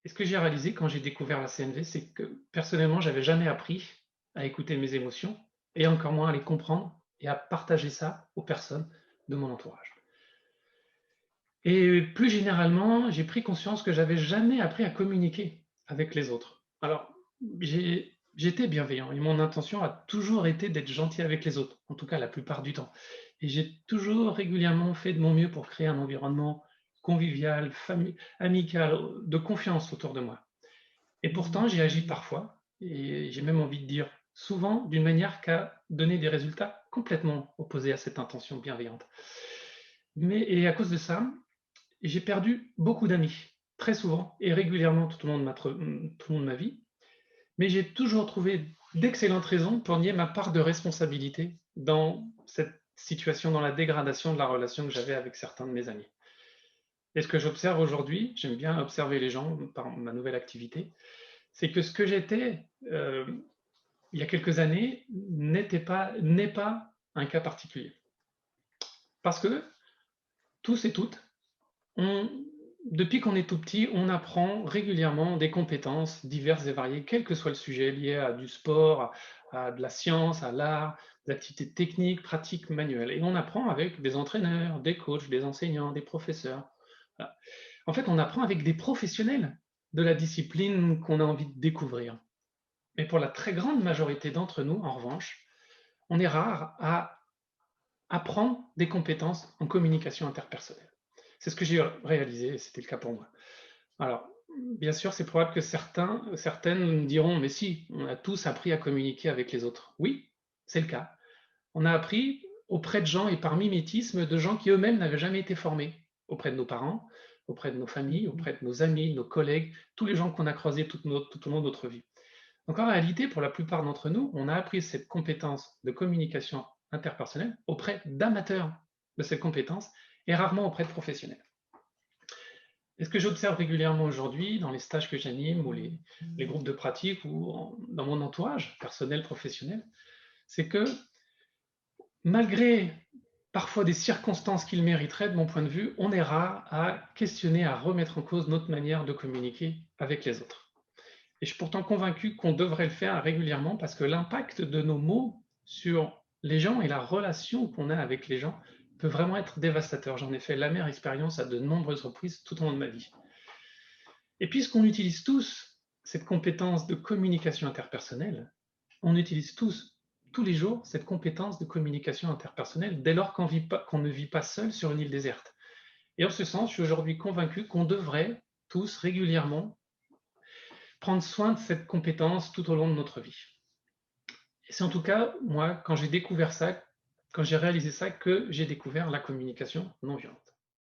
Et ce que j'ai réalisé quand j'ai découvert la CNV, c'est que personnellement, j'avais jamais appris à écouter mes émotions et encore moins à les comprendre et à partager ça aux personnes de mon entourage. Et plus généralement, j'ai pris conscience que j'avais jamais appris à communiquer avec les autres. Alors, j'étais bienveillant et mon intention a toujours été d'être gentil avec les autres, en tout cas la plupart du temps. Et j'ai toujours régulièrement fait de mon mieux pour créer un environnement convivial, amical, de confiance autour de moi. Et pourtant, j'ai agi parfois, et j'ai même envie de dire souvent, d'une manière qu'à donner des résultats complètement opposés à cette intention bienveillante. Et à cause de ça, j'ai perdu beaucoup d'amis, très souvent et régulièrement tout au long de tout au long de ma vie, mais j'ai toujours trouvé d'excellentes raisons pour nier ma part de responsabilité dans cette situation, dans la dégradation de la relation que j'avais avec certains de mes amis. Et ce que j'observe aujourd'hui, j'aime bien observer les gens par ma nouvelle activité, c'est que ce que j'étais il y a quelques années n'est pas un cas particulier. Parce que tous et toutes, on, depuis qu'on est tout petit, on apprend régulièrement des compétences diverses et variées, quel que soit le sujet, lié à du sport, à de la science, à l'art, des activités techniques, pratiques, manuelles. Et on apprend avec des entraîneurs, des coachs, des enseignants, des professeurs. Voilà. En fait, on apprend avec des professionnels de la discipline qu'on a envie de découvrir. Mais pour la très grande majorité d'entre nous, en revanche, on est rare à apprendre des compétences en communication interpersonnelle. C'est ce que j'ai réalisé et c'était le cas pour moi. Alors, bien sûr, c'est probable que certaines diront, mais si, on a tous appris à communiquer avec les autres. Oui, c'est le cas. On a appris auprès de gens et par mimétisme de gens qui eux-mêmes n'avaient jamais été formés, auprès de nos parents, auprès de nos familles, auprès de nos amis, nos collègues, tous les gens qu'on a croisés tout au long de notre vie. Donc en réalité, pour la plupart d'entre nous, on a appris cette compétence de communication interpersonnelle auprès d'amateurs de cette compétence et rarement auprès de professionnels. Et ce que j'observe régulièrement aujourd'hui dans les stages que j'anime ou les groupes de pratique ou dans mon entourage personnel, professionnel, c'est que malgré parfois des circonstances qui le mériteraient, de mon point de vue, on est rare à questionner, à remettre en cause notre manière de communiquer avec les autres. Et je suis pourtant convaincu qu'on devrait le faire régulièrement parce que l'impact de nos mots sur les gens et la relation qu'on a avec les gens peut vraiment être dévastateur. J'en ai fait l'amère expérience à de nombreuses reprises tout au long de ma vie. Et puisqu'on utilise tous cette compétence de communication interpersonnelle, on utilise tous les jours, cette compétence de communication interpersonnelle dès lors qu'on ne vit pas seul sur une île déserte. Et en ce sens, je suis aujourd'hui convaincu qu'on devrait tous régulièrement prendre soin de cette compétence tout au long de notre vie. Et c'est en tout cas, moi, quand j'ai découvert ça, quand j'ai réalisé ça, que j'ai découvert la communication non violente.